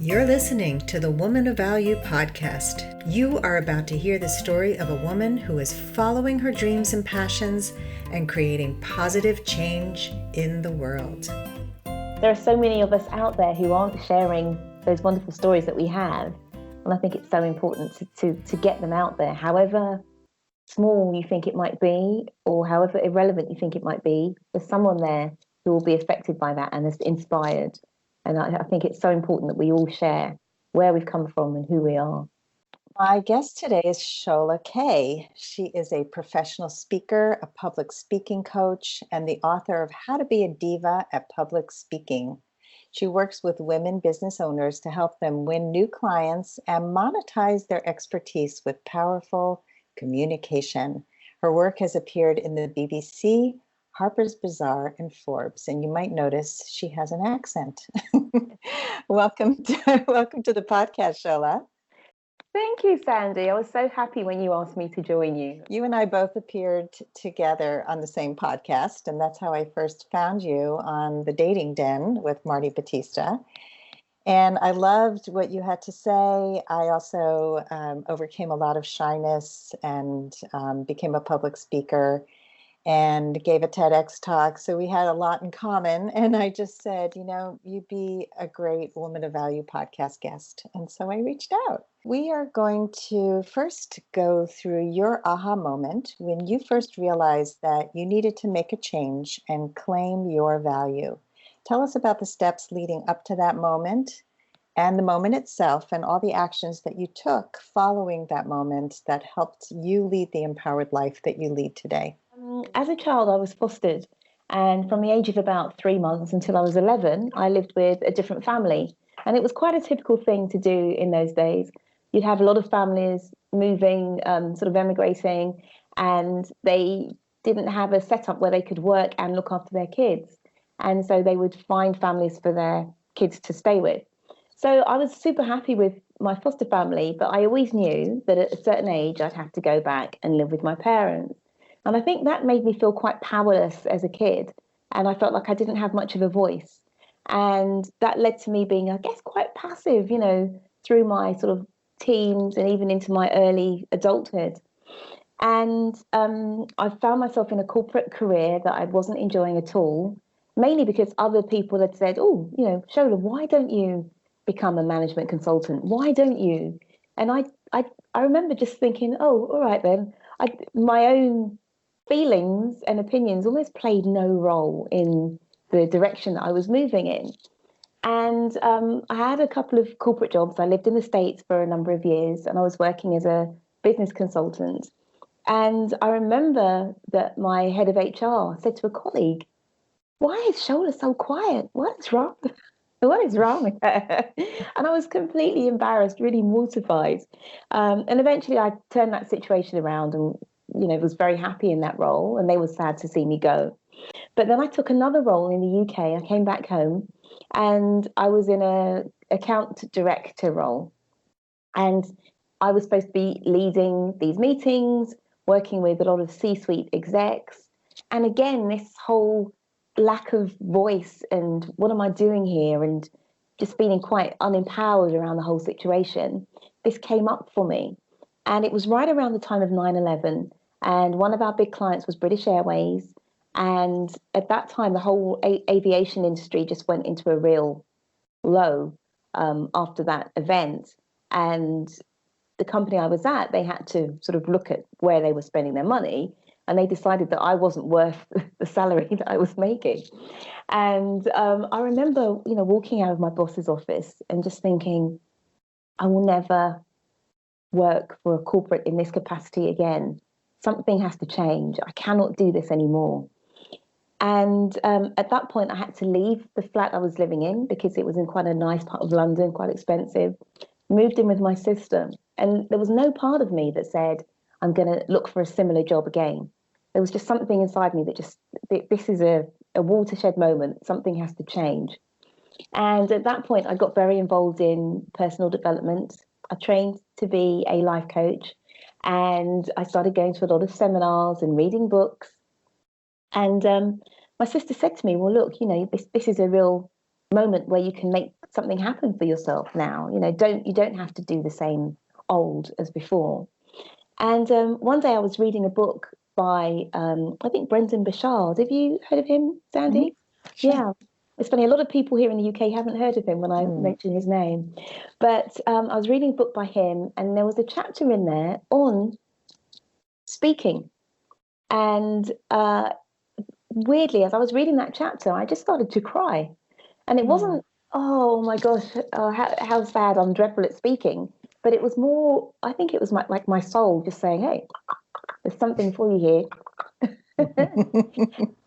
You're listening to the Woman of Value podcast. You are about to hear the story of a woman who is following her dreams and passions and creating positive change in the world. There are so many of us out there who aren't sharing those wonderful stories that we have. And I think it's so important to get them out there, however small you think it might be, or however irrelevant you think it might be. There's someone there who will be affected by that and is inspired. And I think it's so important that we all share where we've come from and who we are. My guest today is Shola Kaye. She is a professional speaker, a public speaking coach, and the author of How to Be a Diva at Public Speaking. She works with women business owners to help them win new clients and monetize their expertise with powerful communication. Her work has appeared in the BBC, Harper's, Bazaar, and Forbes, and you might notice she has an accent. Welcome to the podcast, Shola. Thank you, Sandy. I was so happy when you asked me to join you. You and I both appeared together on the same podcast, and that's how I first found you on The Dating Den with Marty Batista. And I loved what you had to say. I also overcame a lot of shyness and became a public speaker and gave a TEDx talk. So we had a lot in common. And I just said, you'd be a great Woman of Value podcast guest. And so I reached out. We are going to first go through your aha moment when you first realized that you needed to make a change and claim your value. Tell us about the steps leading up to that moment and the moment itself and all the actions that you took following that moment that helped you lead the empowered life that you lead today. As a child, I was fostered, and from the age of about 3 months until I was 11, I lived with a different family. And it was quite a typical thing to do in those days. You'd have a lot of families moving, sort of emigrating, and they didn't have a setup where they could work and look after their kids. And so they would find families for their kids to stay with. So I was super happy with my foster family, but I always knew that at a certain age, I'd have to go back and live with my parents. And I think that made me feel quite powerless as a kid. And I felt like I didn't have much of a voice. And that led to me being, I guess, quite passive, through my sort of teens and even into my early adulthood. And I found myself in a corporate career that I wasn't enjoying at all, mainly because other people had said, Shola, why don't you become a management consultant? Why don't you? And I remember just thinking, oh, all right then. My own feelings and opinions almost played no role in the direction that I was moving in. And I had a couple of corporate jobs. I lived in the States for a number of years, and I was working as a business consultant. And I remember that my head of HR said to a colleague, "Why is Shola so quiet? What's wrong? What is wrong with her?" And I was completely embarrassed, really mortified. And eventually I turned that situation around and was very happy in that role, and they were sad to see me go. But then I took another role in the UK. I came back home and I was in a account director role. And I was supposed to be leading these meetings, working with a lot of C-suite execs. And again, this whole lack of voice and what am I doing here, and just feeling quite unempowered around the whole situation, this came up for me. And it was right around the time of 9/11. And one of our big clients was British Airways. And at that time, the whole aviation industry just went into a real low after that event. And the company I was at, they had to sort of look at where they were spending their money. And they decided that I wasn't worth the salary that I was making. And I remember, walking out of my boss's office and just thinking, I will never work for a corporate in this capacity again. Something has to change. I cannot do this anymore. And at that point, I had to leave the flat I was living in because it was in quite a nice part of London, quite expensive. Moved in with my sister. And there was no part of me that said, I'm going to look for a similar job again. There was just something inside me that just, this is a watershed moment. Something has to change. And at that point, I got very involved in personal development. I trained to be a life coach, and I started going to a lot of seminars and reading books. And my sister said to me, well, look, this is a real moment where you can make something happen for yourself now. You don't have to do the same old as before. And one day I was reading a book by I think Brendan Burchard. Have you heard of him, Sandy? Mm-hmm. Sure. Yeah. It's funny, a lot of people here in the UK haven't heard of him when I mention his name. But I was reading a book by him, and there was a chapter in there on speaking. And weirdly, as I was reading that chapter, I just started to cry. And it wasn't, oh my gosh, how sad, I'm dreadful at speaking. But it was more, I think it was like my soul just saying, hey, there's something for you here.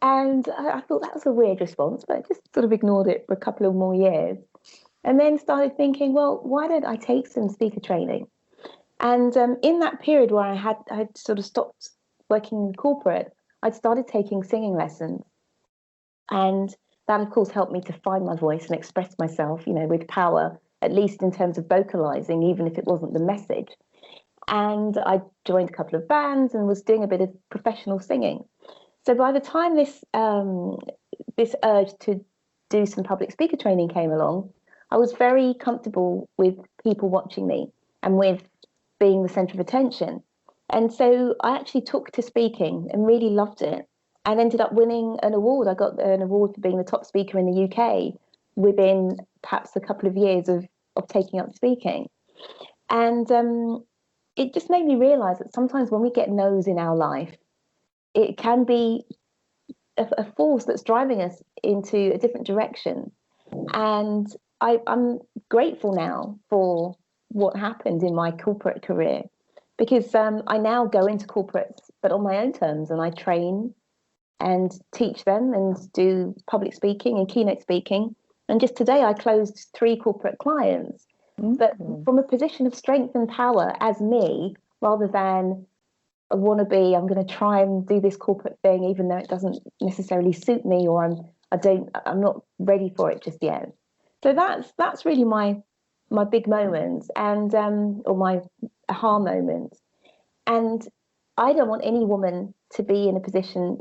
And I thought that was a weird response, but I just sort of ignored it for a couple of more years. And then started thinking, well, why don't I take some speaker training? And in that period where I had sort of stopped working in corporate, I'd started taking singing lessons. And that, of course, helped me to find my voice and express myself, with power, at least in terms of vocalizing, even if it wasn't the message. And I joined a couple of bands and was doing a bit of professional singing. So by the time this urge to do some public speaker training came along, I was very comfortable with people watching me and with being the center of attention. And so I actually took to speaking and really loved it, and ended up winning an award. I got an award for being the top speaker in the UK within perhaps a couple of years of taking up speaking. And it just made me realize that sometimes when we get no's in our life, it can be a force that's driving us into a different direction. And I'm grateful now for what happened in my corporate career, because I now go into corporates, but on my own terms, and I train and teach them and do public speaking and keynote speaking. And just today I closed 3 corporate clients, but from a position of strength and power as me, rather than a wannabe, I'm going to try and do this corporate thing, even though it doesn't necessarily suit me, or I'm not ready for it just yet. So that's really my big moment, and or my aha moment. And I don't want any woman to be in a position,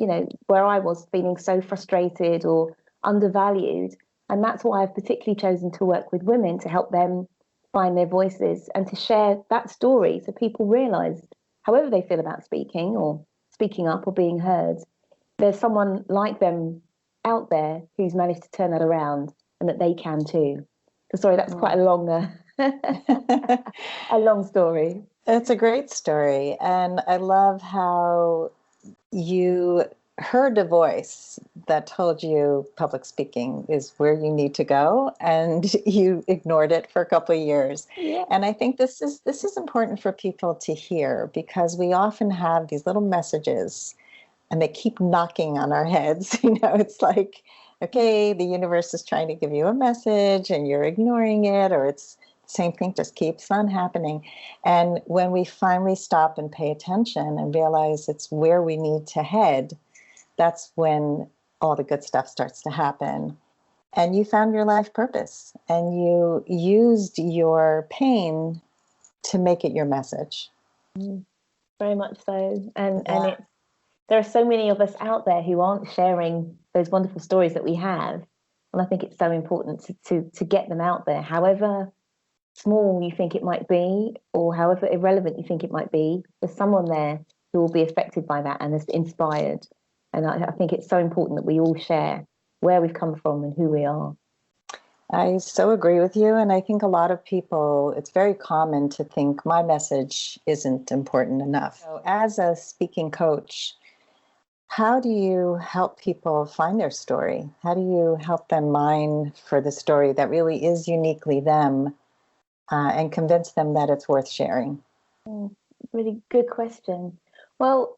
where I was, feeling so frustrated or undervalued. And that's why I've particularly chosen to work with women, to help them find their voices and to share that story, so people realize, however they feel about speaking or speaking up or being heard, there's someone like them out there who's managed to turn that around, and that they can too. So sorry, that's quite a long a long story. It's a great story. And I love how you heard a voice that told you public speaking is where you need to go, and you ignored it for a couple of years. Yeah. And I think this is important for people to hear, because we often have these little messages and they keep knocking on our heads. It's like, okay, the universe is trying to give you a message and you're ignoring it, or it's the same thing just keeps on happening. And when we finally stop and pay attention and realize it's where we need to head, that's when all the good stuff starts to happen. And you found your life purpose, and you used your pain to make it your message. Very much so. And there are so many of us out there who aren't sharing those wonderful stories that we have. And I think it's so important to get them out there, however small you think it might be, or however irrelevant you think it might be. There's someone there who will be affected by that and is inspired. And I think it's so important that we all share where we've come from and who we are. I so agree with you. And I think a lot of people, it's very common to think my message isn't important enough. So as a speaking coach, how do you help people find their story? How do you help them mine for the story that really is uniquely them, and convince them that it's worth sharing? Really good question. Well,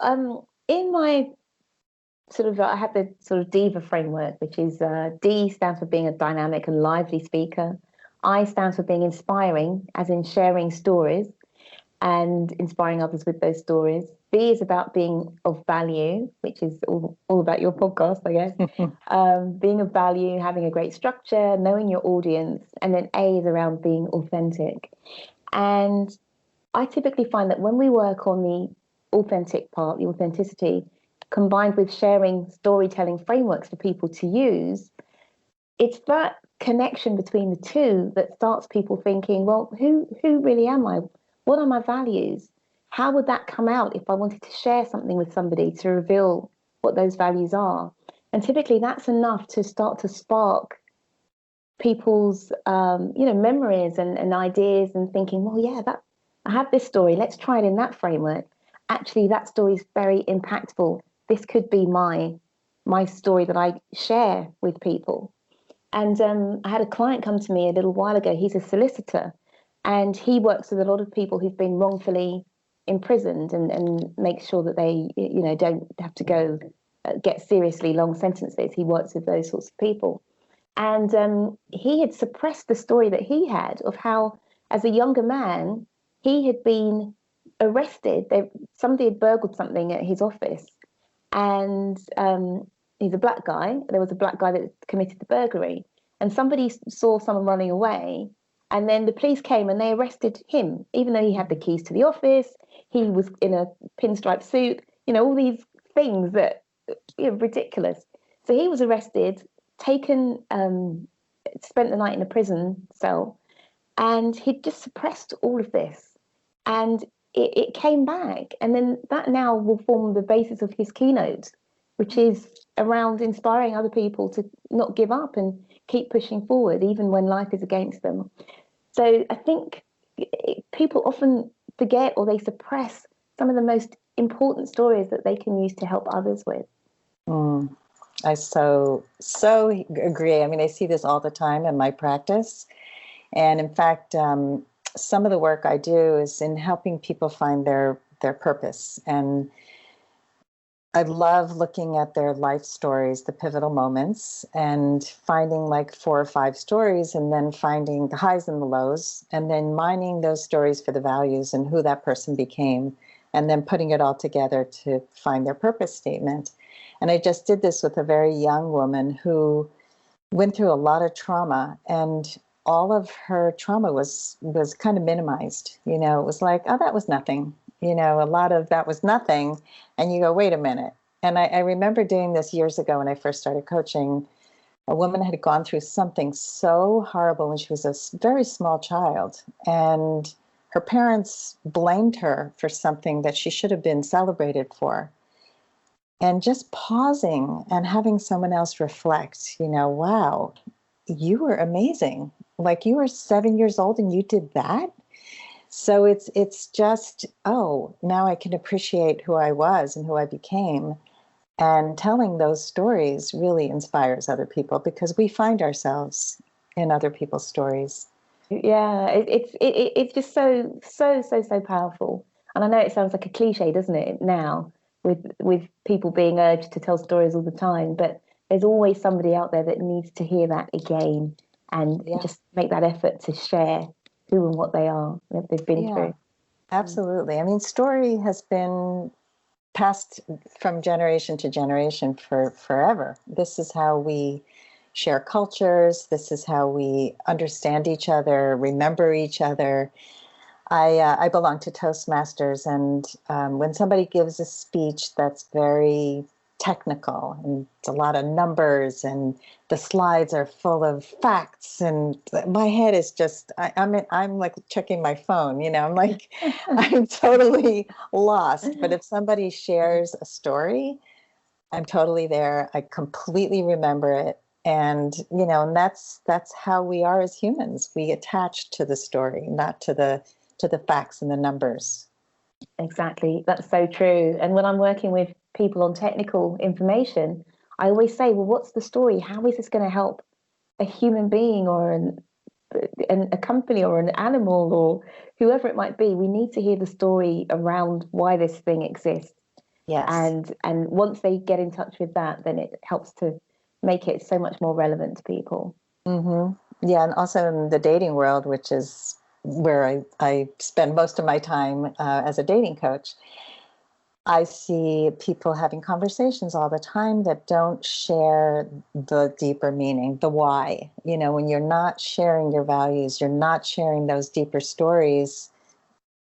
in my I have the sort of DIVA framework, which is D stands for being a dynamic and lively speaker. I stands for being inspiring, as in sharing stories and inspiring others with those stories. B is about being of value, which is all about your podcast, I guess. Being of value, having a great structure, knowing your audience. And then A is around being authentic. And I typically find that when we work on the authentic part, the authenticity, combined with sharing storytelling frameworks for people to use, it's that connection between the two that starts people thinking, well, who really am I? What are my values? How would that come out if I wanted to share something with somebody to reveal what those values are? And typically that's enough to start to spark people's memories and ideas, and thinking, well, yeah, that I have this story, let's try it in that framework. Actually, that story is very impactful. This could be my story that I share with people. And I had a client come to me a little while ago. He's a solicitor, and he works with a lot of people who've been wrongfully imprisoned, and makes sure that they, don't have to go get seriously long sentences. He works with those sorts of people. And he had suppressed the story that he had of how, as a younger man, he had been arrested. Somebody had burgled something at his office, and he's a black guy. There was a black guy that committed the burglary, and somebody saw someone running away, and then the police came and they arrested him, even though he had the keys to the office. He was in a pinstripe suit, all these things that ridiculous. So he was arrested, taken, spent the night in a prison cell, and he'd just suppressed all of this. And it came back, and then that now will form the basis of his keynote, which is around inspiring other people to not give up and keep pushing forward, even when life is against them. So I think people often forget, or they suppress, some of the most important stories that they can use to help others with. I so agree. I mean, I see this all the time in my practice. And in fact, some of the work I do is in helping people find their purpose. And I love looking at their life stories, the pivotal moments, and finding like 4 or 5 stories, and then finding the highs and the lows, and then mining those stories for the values and who that person became, and then putting it all together to find their purpose statement. And I just did this with a very young woman who went through a lot of trauma, and all of her trauma was kind of minimized. It was like, oh, that was nothing. A lot of that was nothing. And you go, wait a minute. And I remember doing this years ago when I first started coaching. A woman had gone through something so horrible when she was a very small child. And her parents blamed her for something that she should have been celebrated for. And just pausing and having someone else reflect, wow, you were amazing. Like, you were 7 years old and you did that. So it's just, oh, now I can appreciate who I was and who I became. And telling those stories really inspires other people, because we find ourselves in other people's stories. Yeah, it's just so powerful. And I know it sounds like a cliche, doesn't it, now, with people being urged to tell stories all the time, but there's always somebody out there that needs to hear that again, and just make that effort to share who and what they are, that they've been through. Absolutely. I mean, story has been passed from generation to generation for forever. This is how we share cultures. This is how we understand each other, remember each other. I belong to Toastmasters, and when somebody gives a speech that's very technical and it's a lot of numbers and the slides are full of facts, and my head is just, I'm like checking my phone, I'm like, I'm totally lost. But if somebody shares a story, I'm totally there. I completely remember it. And, and that's how we are as humans. We attach to the story, not to the facts and the numbers. Exactly. That's so true. And when I'm working with people on technical information, I always say, well, what's the story? How is this going to help a human being, or a company, or an animal, or whoever it might be? We need to hear the story around why this thing exists. Yes. And once they get in touch with that, then it helps to make it so much more relevant to people. Mm-hmm. Yeah. And also in the dating world, which is where I spend most of my time as a dating coach, I see people having conversations all the time that don't share the deeper meaning, the why. When you're not sharing your values, you're not sharing those deeper stories,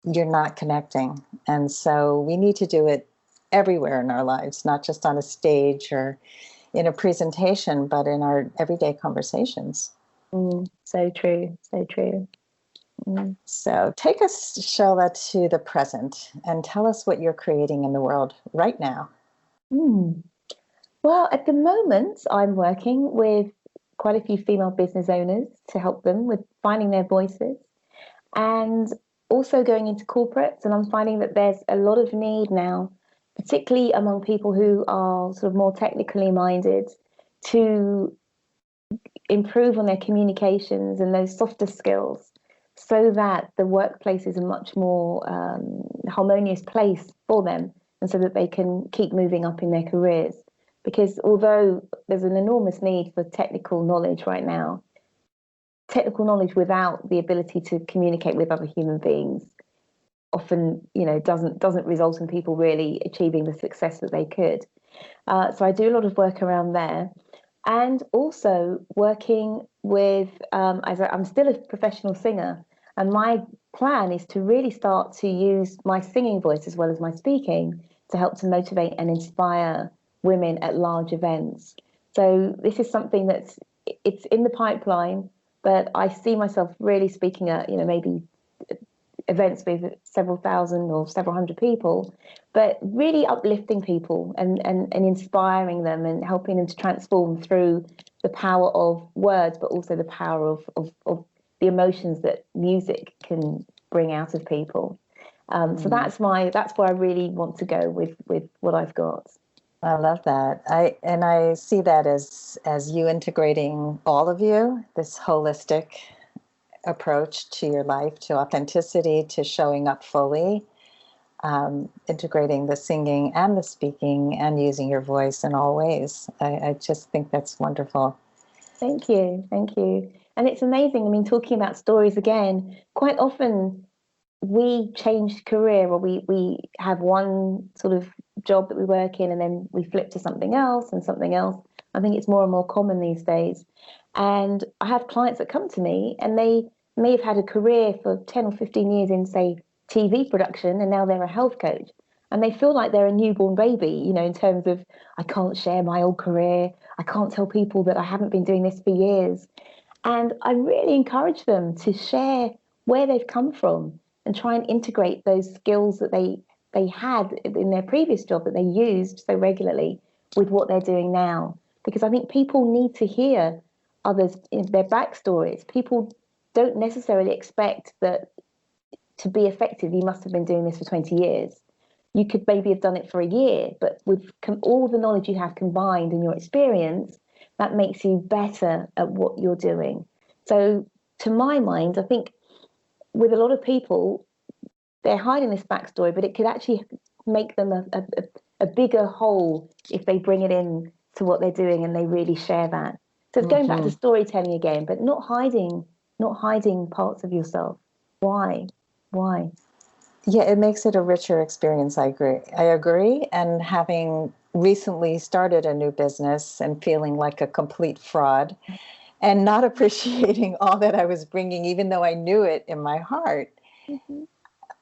you're not connecting. And so we need to do it everywhere in our lives, not just on a stage or in a presentation, but in our everyday conversations. So true, so true. So take us, Shola, to the present and tell us what you're creating in the world right now. Mm. Well, at the moment, I'm working with quite a few female business owners to help them with finding their voices and also going into corporates. And I'm finding that there's a lot of need now, particularly among people who are sort of more technically minded, to improve on their communications and those softer skills so that the workplace is a much more harmonious place for them and so that they can keep moving up in their careers. Because although there's an enormous need for technical knowledge right now, technical knowledge without the ability to communicate with other human beings often, doesn't result in people really achieving the success that they could. So I do a lot of work around there, and also working with. I'm still a professional singer, and my plan is to really start to use my singing voice as well as my speaking to help to motivate and inspire women at large events. So this is something it's in the pipeline, but I see myself really speaking at maybe events with several thousand or several hundred people, but really uplifting people and inspiring them and helping them to transform through the power of words, but also the power of the emotions that music can bring out of people. So that's where I really want to go with what I've got. I love that. I see that as you integrating all of you, this holistic approach to your life, to authenticity, to showing up fully, integrating the singing and the speaking and using your voice in all ways. I just think that's wonderful. Thank you. Thank you. And it's amazing. I mean, talking about stories again, quite often we change career or we have one sort of job that we work in and then we flip to something else and something else. I think it's more and more common these days. And I have clients that come to me and they may have had a career for 10 or 15 years in, say, TV production, and now they're a health coach. And they feel like they're a newborn baby, in terms of, I can't share my old career. I can't tell people that I haven't been doing this for years. And I really encourage them to share where they've come from and try and integrate those skills that they had in their previous job that they used so regularly with what they're doing now. Because I think people need to hear others in their backstories. People don't necessarily expect that to be effective, you must have been doing this for 20 years. You could maybe have done it for a year, but with all the knowledge you have combined in your experience, that makes you better at what you're doing. So, to my mind, I think with a lot of people, they're hiding this backstory, but it could actually make them a bigger whole if they bring it in to what they're doing and they really share that. So it's going back to storytelling again, but not hiding parts of yourself. Why? Why? Yeah, it makes it a richer experience. I agree. And having recently started a new business and feeling like a complete fraud and not appreciating all that I was bringing, even though I knew it in my heart, Mm-hmm.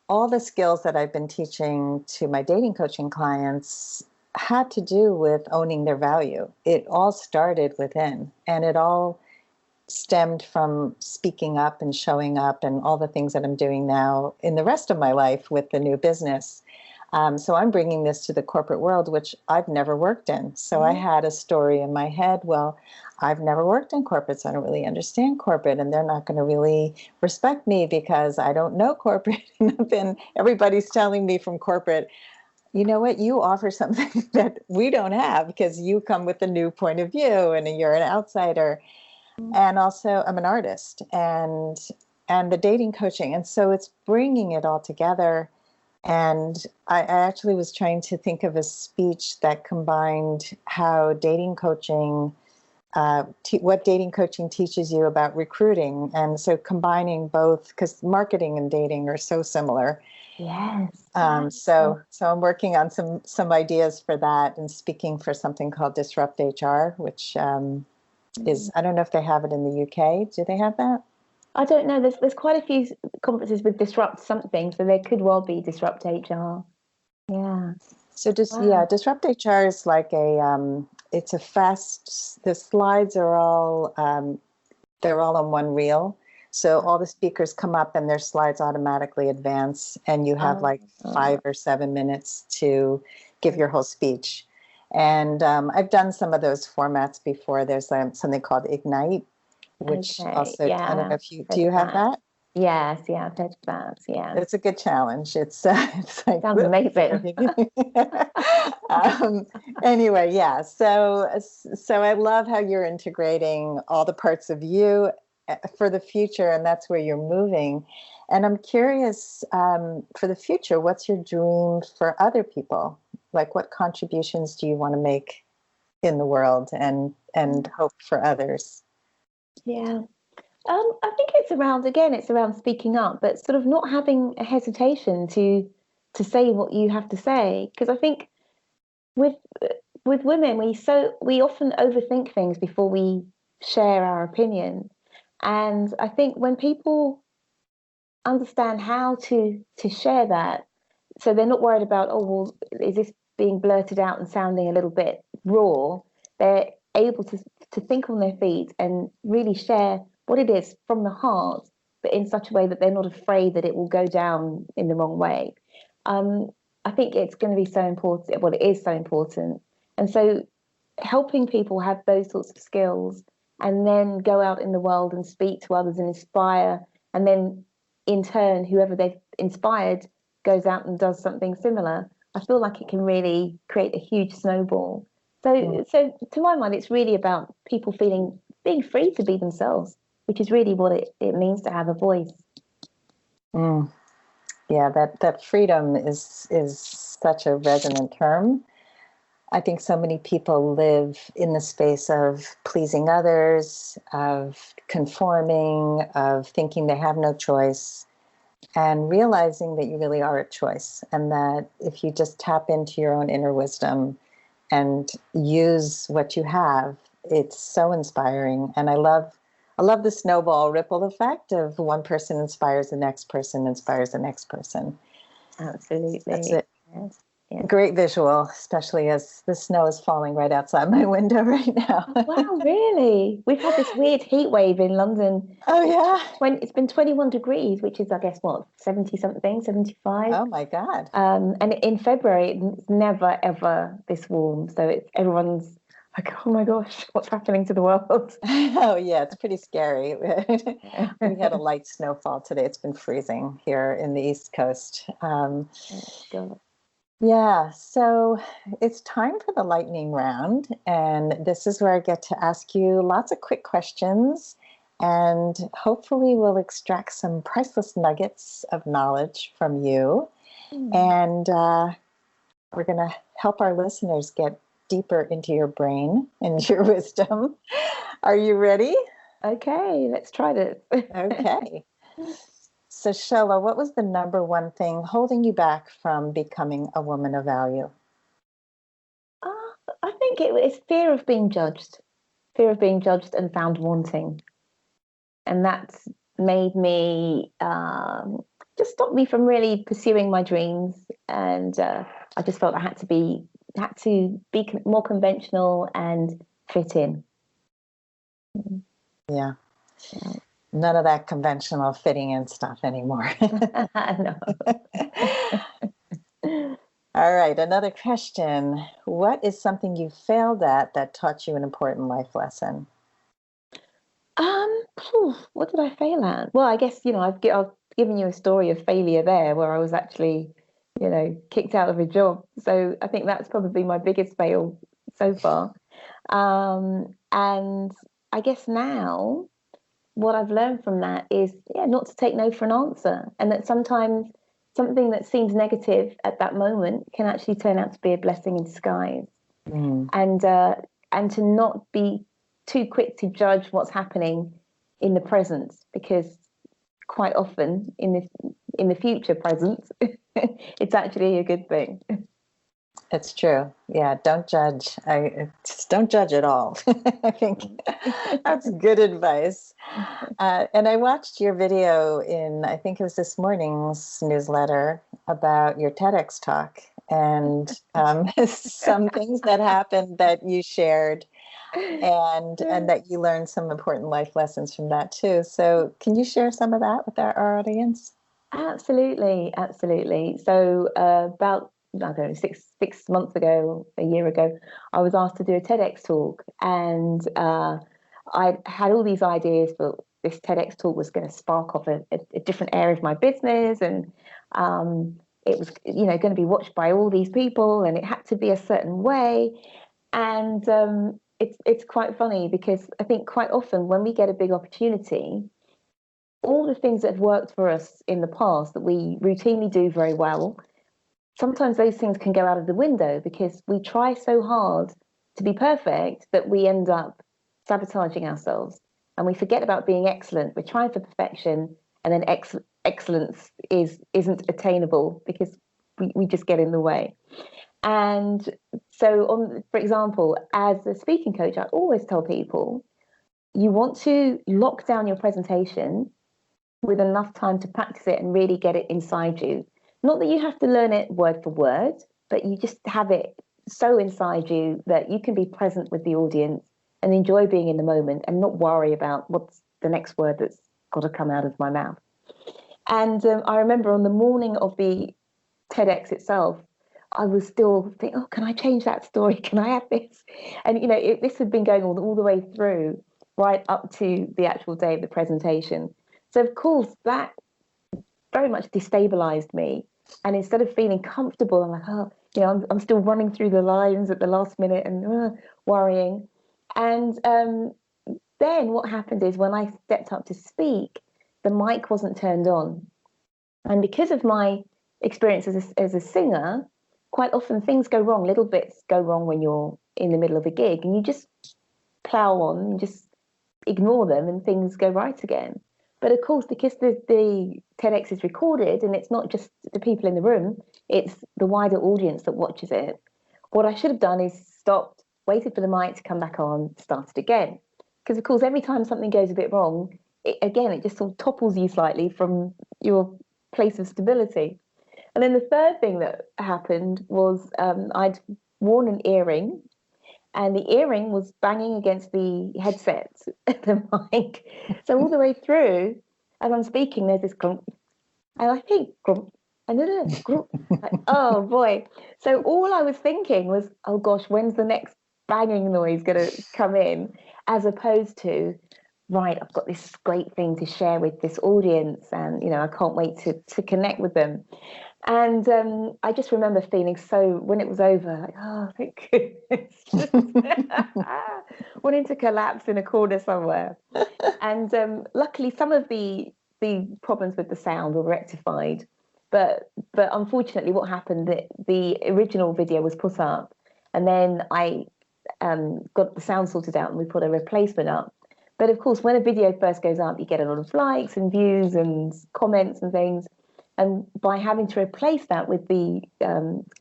all the skills that I've been teaching to my dating coaching clients had to do with owning their value. It all started within, and it all stemmed from speaking up and showing up and all the things that I'm doing now in the rest of my life with the new business. So I'm bringing this to the corporate world, which I've never worked in. So I had a story in my head. Well, I've never worked in corporate, so I don't really understand corporate, and they're not going to really respect me because I don't know corporate. And then everybody's telling me from corporate, you know what, you offer something that we don't have because you come with a new point of view and you're an outsider. And also I'm an artist and the dating coaching. And so it's bringing it all together. And I actually was trying to think of a speech that combined how dating coaching, what dating coaching teaches you about recruiting. And so combining both, because marketing and dating are so similar. Yes. So I'm working on some ideas for that and speaking for something called Disrupt HR, which I don't know if they have it in the UK. Do they have that? I don't know. There's quite a few conferences with Disrupt something, so there could well be Disrupt HR. Yeah. So Wow. Disrupt HR is like it's a fast, the slides are all They're all on one reel. So all the speakers come up and their slides automatically advance, and you have like 5 or 7 minutes to give your whole speech. And I've done some of those formats before. There's something called Ignite, which also, I don't know if do you have that? Yes, yeah, I've heard of that. Yeah, it's a good challenge. It's like sounds amazing. Anyway, yeah. So I love how you're integrating all the parts of you for the future, and that's where you're moving. And I'm curious, for the future, what's your dream for other people? Like, what contributions do you want to make in the world and hope for others? Yeah. I think it's around speaking up, but sort of not having a hesitation to say what you have to say. Because I think with women, we often overthink things before we share our opinion. And I think when people understand how to share that, so they're not worried about, oh, well, is this being blurted out and sounding a little bit raw? They're able to think on their feet and really share what it is from the heart, but in such a way that they're not afraid that it will go down in the wrong way. I think it's going to be so important. Well, it is so important. And so helping people have those sorts of skills and then go out in the world and speak to others and inspire, and then in turn, whoever they've inspired goes out and does something similar. I feel like it can really create a huge snowball. So to my mind, it's really about people being free to be themselves, which is really what it means to have a voice. Mm. Yeah, that freedom is such a resonant term. I think so many people live in the space of pleasing others, of conforming, of thinking they have no choice, and realizing that you really are a choice, and that if you just tap into your own inner wisdom and use what you have, it's so inspiring. And I love the snowball ripple effect of one person inspires the next person, inspires the next person. Absolutely. That's it. Yes. Yes. Great visual, especially as the snow is falling right outside my window right now. Wow, really? We've had this weird heat wave in London. Oh, yeah. It's been 21 degrees, which is, I guess, what, 70 something, 75? Oh, my God. And in February, it's never, ever this warm. So everyone's like, oh my gosh, what's happening to the world? Oh, yeah, it's pretty scary. We had a light snowfall today. It's been freezing here in the East Coast. Yeah, so it's time for the lightning round, and this is where I get to ask you lots of quick questions, and hopefully we'll extract some priceless nuggets of knowledge from you, and we're going to help our listeners get deeper into your brain and your wisdom. Are you ready? Okay, let's try this. Okay. So, Shola, what was the number one thing holding you back from becoming a woman of value? I think it's fear of being judged and found wanting. And that's made me, just stopped me from really pursuing my dreams. And I just felt I had to be more conventional and fit in. Yeah. None of that conventional fitting in stuff anymore. No. All right, another question. What is something you failed at that taught you an important life lesson? What did I fail at? Well, I guess, I've given you a story of failure there where I was actually, kicked out of a job. So I think that's probably my biggest fail so far. And I guess now, what I've learned from that is, not to take no for an answer, and that sometimes something that seems negative at that moment can actually turn out to be a blessing in disguise. And to not be too quick to judge what's happening in the present, because quite often in the future present, it's actually a good thing. It's true. Yeah, don't judge. Just don't judge at all. I think that's good advice. And I watched your video I think it was this morning's newsletter about your TEDx talk, and some things that happened that you shared. and that you learned some important life lessons from that too. So can you share some of that with our audience? Absolutely, absolutely. So about, I don't know, six months ago, a year ago, I was asked to do a TEDx talk, and I had all these ideas, but this TEDx talk was going to spark off a different area of my business, and it was, going to be watched by all these people, and it had to be a certain way. And it's quite funny because I think quite often when we get a big opportunity, all the things that have worked for us in the past that we routinely do very well, sometimes those things can go out of the window because we try so hard to be perfect that we end up sabotaging ourselves and we forget about being excellent. We're trying for perfection, and then excellence isn't attainable because we just get in the way. And so, for example, as a speaking coach, I always tell people you want to lock down your presentation with enough time to practice it and really get it inside you. Not that you have to learn it word for word, but you just have it so inside you that you can be present with the audience and enjoy being in the moment and not worry about what's the next word that's got to come out of my mouth. And I remember on the morning of the TEDx itself, I was still thinking, oh, can I change that story? Can I have this? And, this had been going all the way through, right up to the actual day of the presentation. So, of course, that very much destabilized me. And instead of feeling comfortable, I'm like, oh, I'm still running through the lines at the last minute and worrying. And then what happened is when I stepped up to speak, the mic wasn't turned on. And because of my experience as a singer, quite often things go wrong. Little bits go wrong when you're in the middle of a gig, and you just plow on and just ignore them and things go right again. But of course, because the TEDx is recorded and it's not just the people in the room, it's the wider audience that watches it. What I should have done is stopped, waited for the mic to come back on, started again. Because of course, every time something goes a bit wrong, it just sort of topples you slightly from your place of stability. And then the third thing that happened was I'd worn an earring, and the earring was banging against the headset, the mic. So all the way through, as I'm speaking, there's this grump, and I think grump, and then a grump. Like, oh boy. So all I was thinking was, oh gosh, when's the next banging noise going to come in? As opposed to, right, I've got this great thing to share with this audience, and I can't wait to connect with them. And I just remember feeling so, when it was over, like, oh, thank goodness. Wanting to collapse in a corner somewhere. And luckily, some of the problems with the sound were rectified. But unfortunately, what happened, that the original video was put up, and then I got the sound sorted out and we put a replacement up. But of course, when a video first goes up, you get a lot of likes and views and comments and things. And by having to replace that with the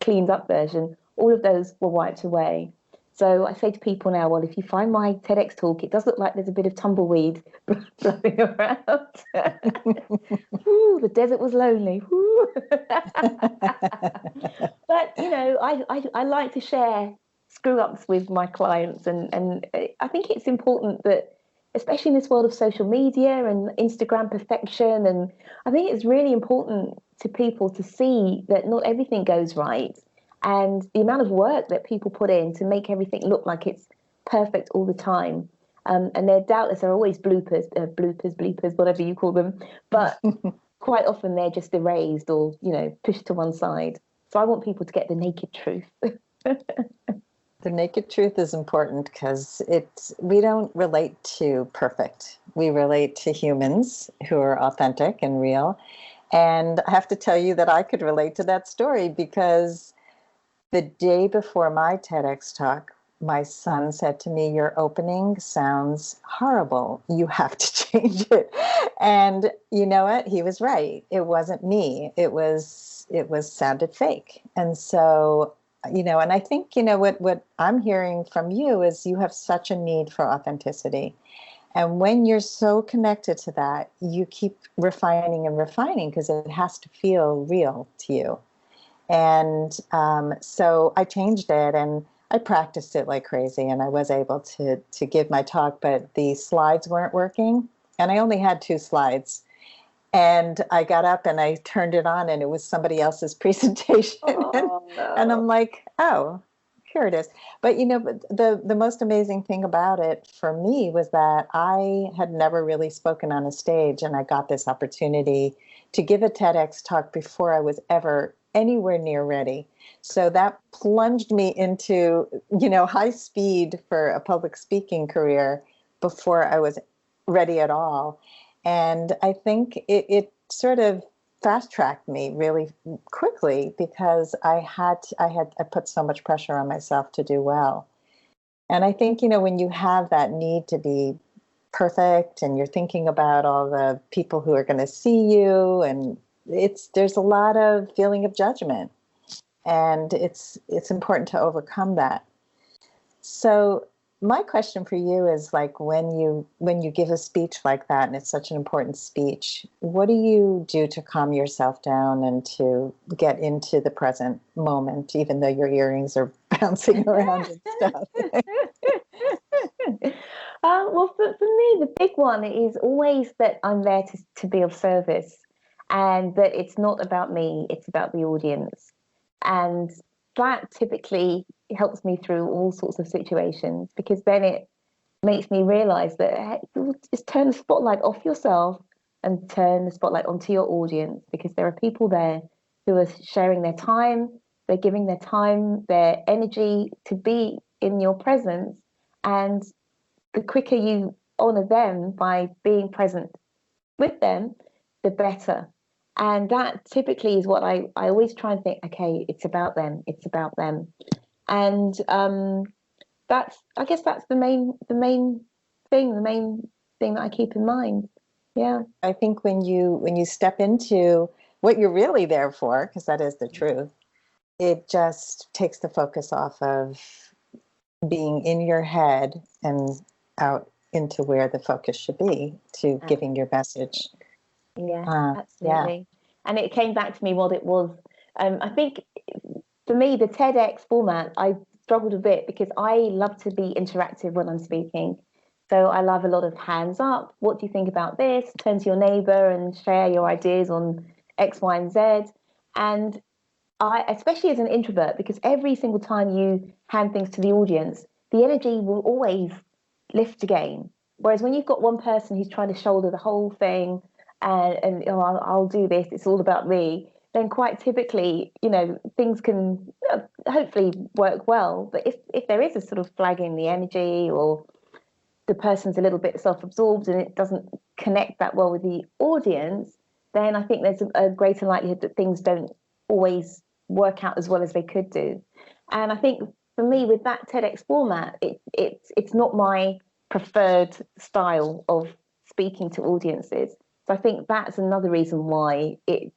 cleaned up version, all of those were wiped away. So I say to people now, well, if you find my TEDx talk, it does look like there's a bit of tumbleweed blowing around. Ooh, the desert was lonely. But, I like to share screw ups with my clients. And I think it's important that, especially in this world of social media and Instagram perfection. And I think it's really important to people to see that not everything goes right. And the amount of work that people put in to make everything look like it's perfect all the time. And there doubtless are always bleepers, whatever you call them. But quite often they're just erased or, pushed to one side. So I want people to get the naked truth. The naked truth is important because we don't relate to perfect. We relate to humans who are authentic and real. And I have to tell you that I could relate to that story because the day before my TEDx talk, my son said to me, your opening sounds horrible. You have to change it. And you know what? He was right. It wasn't me. It sounded fake. And so, and I think, what I'm hearing from you is you have such a need for authenticity. And when you're so connected to that, you keep refining and refining because it has to feel real to you. And so I changed it, and I practiced it like crazy, and I was able to give my talk, but the slides weren't working, and I only had 2 slides. And I got up and I turned it on, and it was somebody else's presentation. Oh And no. I'm like, oh, here it is. But but the most amazing thing about it for me was that I had never really spoken on a stage, and I got this opportunity to give a TEDx talk before I was ever anywhere near ready. So that plunged me into, high speed for a public speaking career before I was ready at all. And I think it sort of fast tracked me really quickly because I put so much pressure on myself to do well. And I think, when you have that need to be perfect and you're thinking about all the people who are going to see you, and there's a lot of feeling of judgment, and it's important to overcome that. So my question for you is, like, when you give a speech like that, and it's such an important speech, what do you do to calm yourself down and to get into the present moment, even though your earrings are bouncing around and stuff? Well, for me, the big one is always that I'm there to be of service, and that it's not about me, it's about the audience. And that typically helps me through all sorts of situations, because then it makes me realize that, hey, just turn the spotlight off yourself and turn the spotlight onto your audience, because there are people there who are sharing their time, they're giving their time, their energy to be in your presence. And the quicker you honor them by being present with them, the better. And that typically is what I always try and think, okay, it's about them, it's about them. And I guess that's the main thing that I keep in mind. Yeah. I think when you step into what you're really there for, because that is the truth, it just takes the focus off of being in your head and out into where the focus should be, to giving your message. Yeah, Yeah. absolutely. And it came back to me what it was. I think for me, the TEDx format, I struggled a bit because I love to be interactive when I'm speaking. So I love a lot of hands up. What do you think about this? Turn to your neighbor and share your ideas on X, Y, and Z. And I, especially as an introvert, because every single time you hand things to the audience, the energy will always lift again. Whereas when you've got one person who's trying to shoulder the whole thing, and I'll do this, it's all about me, then quite typically, things can hopefully work well. But if there is a sort of flag in the energy, or the person's a little bit self-absorbed and it doesn't connect that well with the audience, then I think there's a greater likelihood that things don't always work out as well as they could do. And I think for me, with that TEDx format, it's not my preferred style of speaking to audiences. So I think that's another reason why it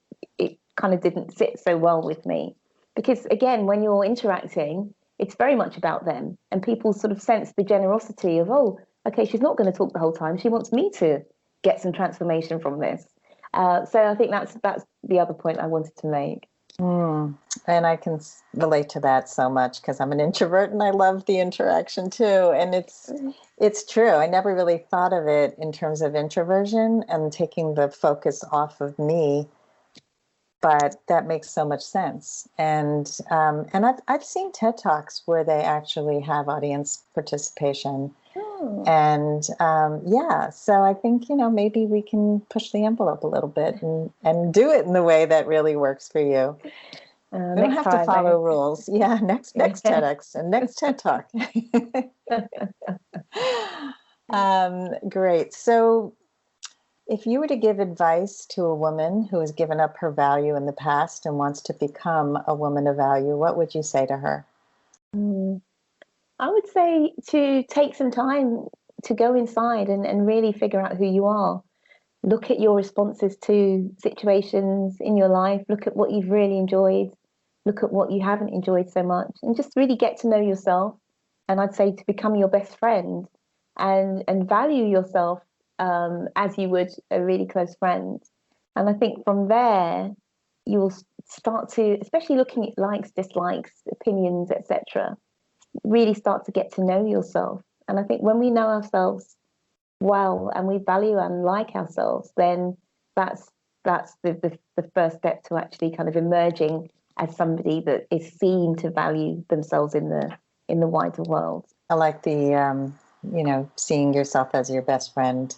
kind of didn't sit so well with me. Because again, when you're interacting, it's very much about them, and people sort of sense the generosity of, oh, okay, she's not going to talk the whole time. She wants me to get some transformation from this. So I think that's the other point I wanted to make. And I can relate to that so much, because I'm an introvert and I love the interaction too. And it's true. I never really thought of it in terms of introversion and taking the focus off of me, but that makes so much sense. And I've seen TED Talks where they actually have audience participation. And so I think, maybe we can push the envelope a little bit and do it in the way that really works for you. We don't have to follow rules. Yeah, next TEDx and next TED Talk. Great. So if you were to give advice to a woman who has given up her value in the past and wants to become a woman of value, what would you say to her? I would say to take some time to go inside and really figure out who you are. Look at your responses to situations in your life. Look at what you've really enjoyed. Look at what you haven't enjoyed so much, and just really get to know yourself. And I'd say to become your best friend and value yourself as you would a really close friend. And I think from there, you'll start to, especially looking at likes, dislikes, opinions, etc., really start to get to know yourself. And I think when we know ourselves well and we value and like ourselves, then that's the first step to actually kind of emerging as somebody that is seen to value themselves in the wider world. I like the seeing yourself as your best friend.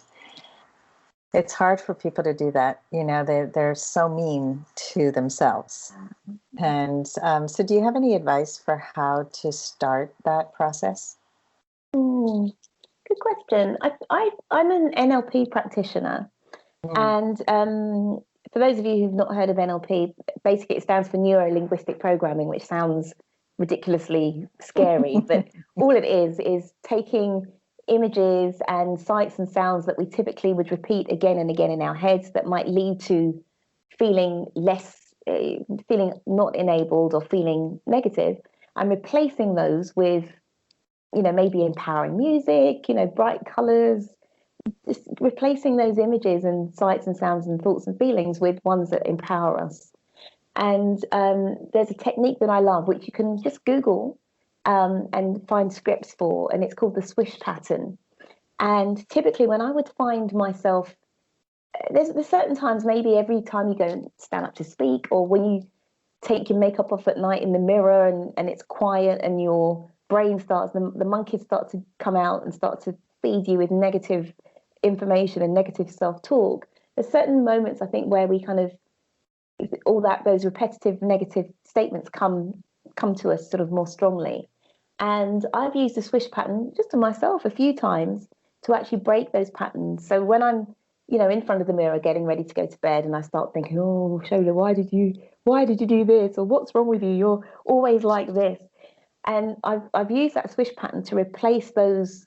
It's hard for people to do that. They're so mean to themselves. And so do you have any advice for how to start that process? Good question. I'm an NLP practitioner. And for those of you who've not heard of NLP, basically it stands for neuro-linguistic programming, which sounds ridiculously scary, but all it is taking images and sights and sounds that we typically would repeat again and again in our heads that might lead to feeling not enabled or feeling negative, and replacing those with, maybe empowering music, bright colors, just replacing those images and sights and sounds and thoughts and feelings with ones that empower us. And there's a technique that I love, which you can just Google and find scripts for, and it's called the swish pattern. And typically when I would find myself, there's certain times, maybe every time you go and stand up to speak, or when you take your makeup off at night in the mirror and it's quiet and your brain starts, the monkeys start to come out and start to feed you with negative information and negative self-talk. There's certain moments, I think, where we kind of, those repetitive negative statements come to us sort of more strongly. And I've used the swish pattern just to myself a few times to actually break those patterns. So when I'm, in front of the mirror getting ready to go to bed, and I start thinking, oh, Shola, why did you do this? Or what's wrong with you? You're always like this. And I've used that swish pattern to replace those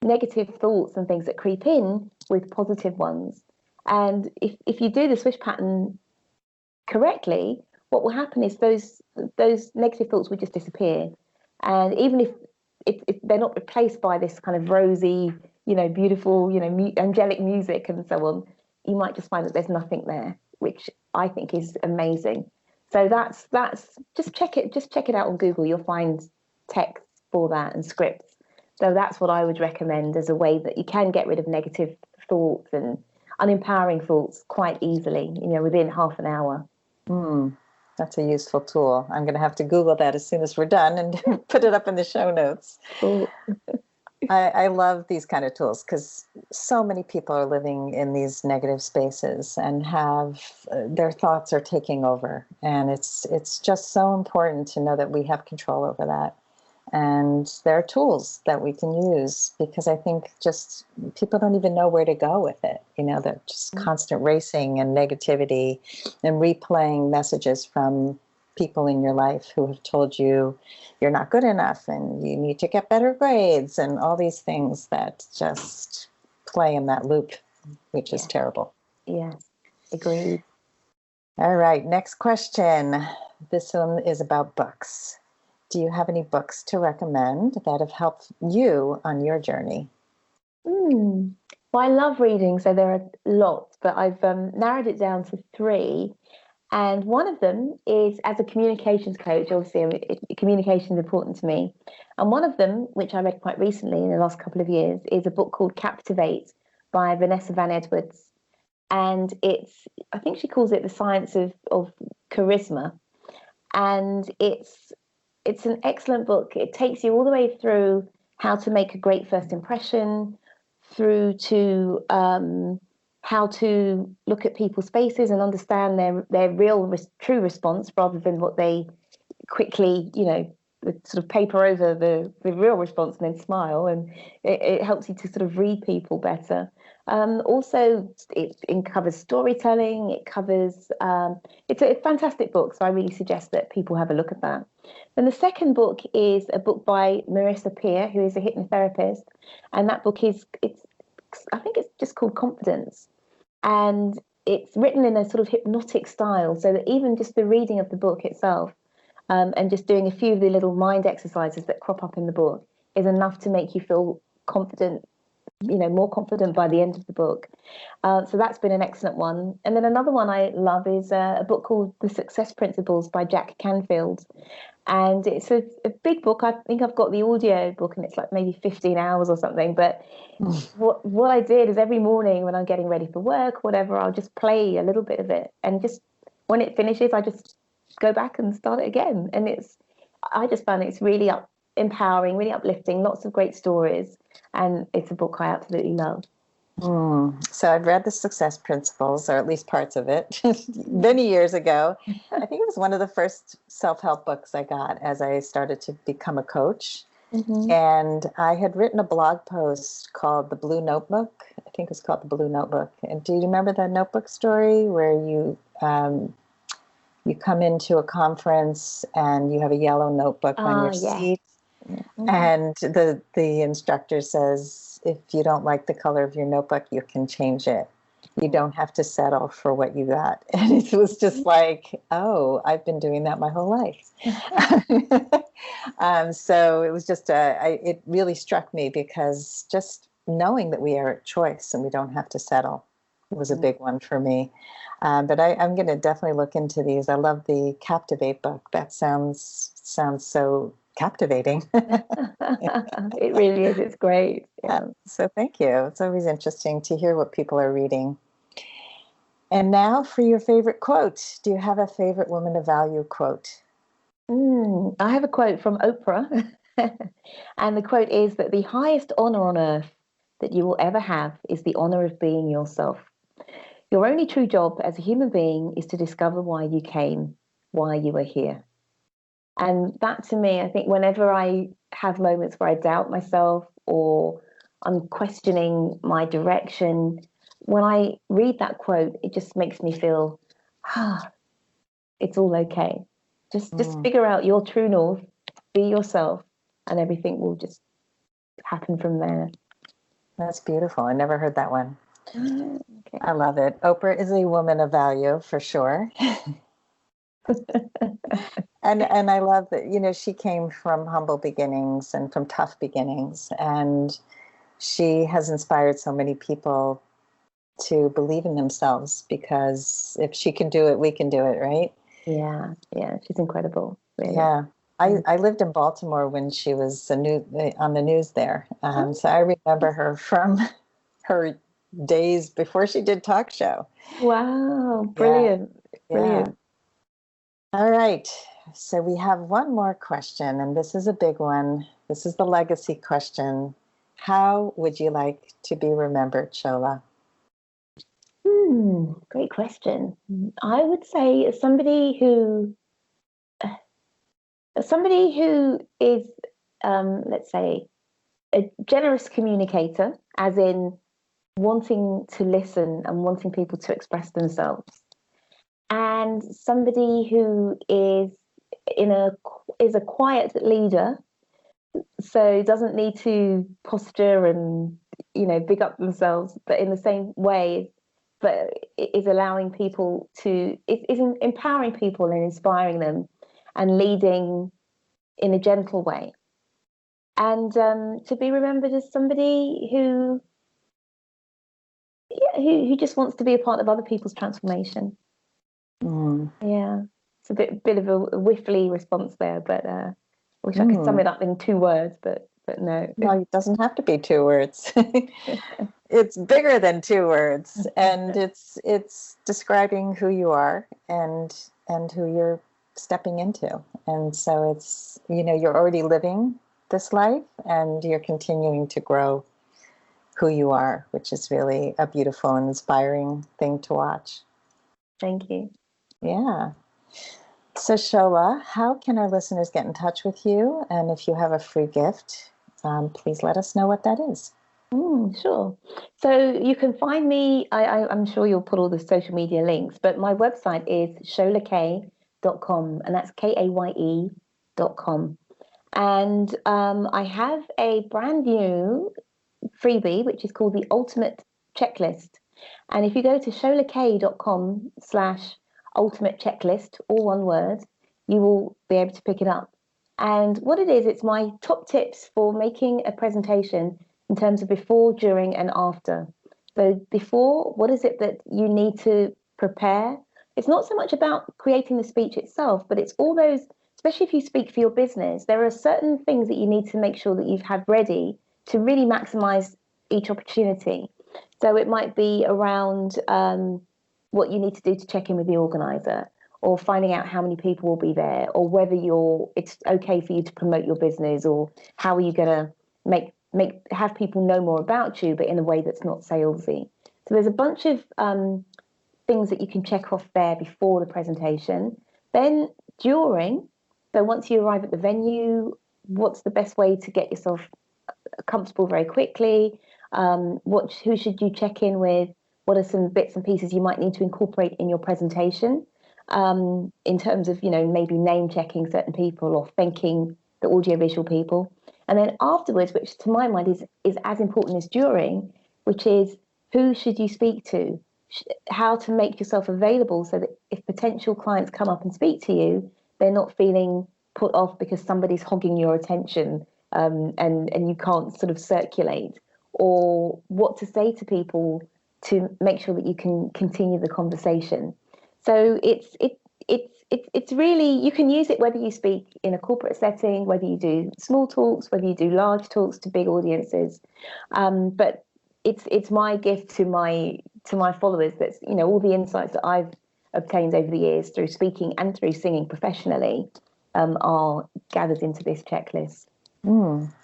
negative thoughts and things that creep in with positive ones. And if you do the swish pattern correctly, what will happen is those negative thoughts will just disappear. And even if they're not replaced by this kind of rosy, beautiful, angelic music and so on, you might just find that there's nothing there, which I think is amazing. So that's just check it out on Google. You'll find texts for that and scripts. So that's what I would recommend as a way that you can get rid of negative thoughts and unempowering thoughts quite easily, within half an hour. That's a useful tool. I'm going to have to Google that as soon as we're done and put it up in the show notes. Cool. I love these kind of tools because so many people are living in these negative spaces and have their thoughts are taking over. And it's just so important to know that we have control over that. And there are tools that we can use, because I think just people don't even know where to go with it. They're just constant racing and negativity and replaying messages from people in your life who have told you you're not good enough and you need to get better grades and all these things that just play in that loop, which is terrible. Yes, agreed. All right, next question. This one is about books. Do you have any books to recommend that have helped you on your journey? Well, I love reading, so there are lots, but I've narrowed it down to 3. And one of them is, as a communications coach, obviously communication is important to me. And one of them, which I read quite recently in the last couple of years, is a book called Captivate by Vanessa Van Edwards. And I think she calls it the science of charisma. And it's an excellent book. It takes you all the way through how to make a great first impression, through to how to look at people's faces and understand their real, true response, rather than what they quickly, sort of paper over the real response and then smile. And it helps you to sort of read people better. Also, it covers storytelling. It covers, it's a fantastic book. So I really suggest that people have a look at that. And the second book is a book by Marissa Peer, who is a hypnotherapist. And that book I think it's just called Confidence. And it's written in a sort of hypnotic style, so that even just the reading of the book itself, and just doing a few of the little mind exercises that crop up in the book, is enough to make you feel confident more confident by the end of the book. So that's been an excellent one. And then another one I love is a book called The Success Principles by Jack Canfield. And it's a big book. I think I've got the audio book and it's like maybe 15 hours or something. But what I did is every morning when I'm getting ready for work, whatever, I'll just play a little bit of it. And just when it finishes, I just go back and start it again. And I just found it's really empowering, really uplifting, lots of great stories. And it's a book I absolutely love. So I've read The Success Principles, or at least parts of it, many years ago. I think it was one of the first self-help books I got as I started to become a coach. And I had written a blog post called The Blue Notebook. I think it was called The Blue Notebook. And do you remember the notebook story where you come into a conference and you have a yellow notebook on your seat? And the instructor says, if you don't like the color of your notebook, you can change it. You don't have to settle for what you got. And it was just like, oh, I've been doing that my whole life. So it was just, it really struck me because just knowing that we are at choice and we don't have to settle was a big one for me. But I'm going to definitely look into these. I love the Captivate book. That sounds so captivating. It really is. It's great. Yeah. So thank you. It's always interesting to hear what people are reading. And now for your favorite quote. Do you have a favorite woman of value quote? I have a quote from Oprah. And the quote is that the highest honor on earth that you will ever have is the honor of being yourself. Your only true job as a human being is to discover why you came, why you are here. And that to me, I think whenever I have moments where I doubt myself or I'm questioning my direction, when I read that quote, it just makes me feel, it's all okay. Just figure out your true north, be yourself, and everything will just happen from there. That's beautiful. I never heard that one. Okay. I love it. Oprah is a woman of value for sure. And I love that, she came from humble beginnings and from tough beginnings. And she has inspired so many people to believe in themselves because if she can do it, we can do it, right? Yeah, she's incredible. Really. Yeah. I lived in Baltimore when she was on the news there. So I remember her from her days before she did talk show. Wow, brilliant. Brilliant. All right. So we have one more question, and this is a big one. This is the legacy question. How would you like to be remembered, Shola? Great question. I would say somebody who is, let's say, a generous communicator, as in wanting to listen and wanting people to express themselves, and somebody who is a quiet leader, so doesn't need to posture and big up themselves, but in the same way, but is allowing people to is empowering people and inspiring them and leading in a gentle way, and to be remembered as somebody who just wants to be a part of other people's transformation. Yeah, it's a bit of a whiffly response there, but I wish I could sum it up in 2 words, but no. Well, it doesn't have to be 2 words. It's bigger than 2 words, and it's describing who you are and who you're stepping into. And so it's, you're already living this life and you're continuing to grow who you are, which is really a beautiful and inspiring thing to watch. Thank you. Yeah. So Shola, how can our listeners get in touch with you? And if you have a free gift, please let us know what that is. Sure. So you can find me, I'm sure you'll put all the social media links, but my website is sholakaye.com, and that's KAYE.com. And I have a brand new freebie, which is called the Ultimate Checklist. And if you go to sholakaye.com/ultimate checklist, all one word, you will be able to pick it up. And what it is, it's my top tips for making a presentation in terms of before, during, and after. So before, what is it that you need to prepare? It's not so much about creating the speech itself, but it's all those, especially if you speak for your business, there are certain things that you need to make sure that you've had ready to really maximize each opportunity. So it might be around what you need to do to check in with the organizer, or finding out how many people will be there, or whether it's okay for you to promote your business, or how are you going to have people know more about you, but in a way that's not salesy. So there's a bunch of things that you can check off there before the presentation. Then during, so once you arrive at the venue, what's the best way to get yourself comfortable very quickly? Who should you check in with? What are some bits and pieces you might need to incorporate in your presentation, in terms of, maybe name checking certain people or thanking the audiovisual people? And then afterwards, which to my mind is as important as during, which is who should you speak to? How to make yourself available so that if potential clients come up and speak to you, they're not feeling put off because somebody's hogging your attention, and you can't sort of circulate, or what to say to people to make sure that you can continue the conversation. So it's really, you can use it whether you speak in a corporate setting, whether you do small talks, whether you do large talks to big audiences. But it's my gift to my followers that's, all the insights that I've obtained over the years through speaking and through singing professionally, are gathered into this checklist.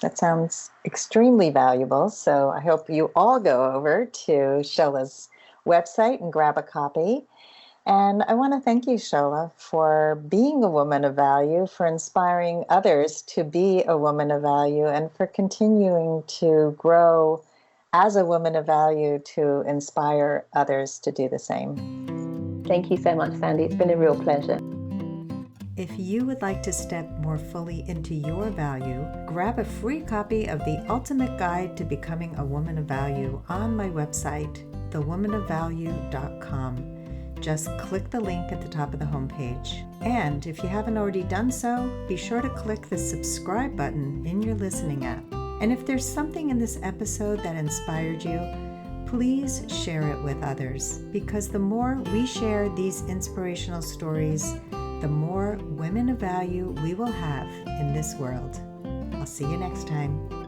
That sounds extremely valuable. So I hope you all go over to Shola's website and grab a copy. And I want to thank you, Shola, for being a woman of value, for inspiring others to be a woman of value, and for continuing to grow as a woman of value to inspire others to do the same. Thank you so much, Sandy. It's been a real pleasure. If you would like to step more fully into your value, grab a free copy of The Ultimate Guide to Becoming a Woman of Value on my website, thewomanofvalue.com. Just click the link at the top of the homepage. And if you haven't already done so, be sure to click the subscribe button in your listening app. And if there's something in this episode that inspired you, please share it with others, because the more we share these inspirational stories, the more women of value we will have in this world. I'll see you next time.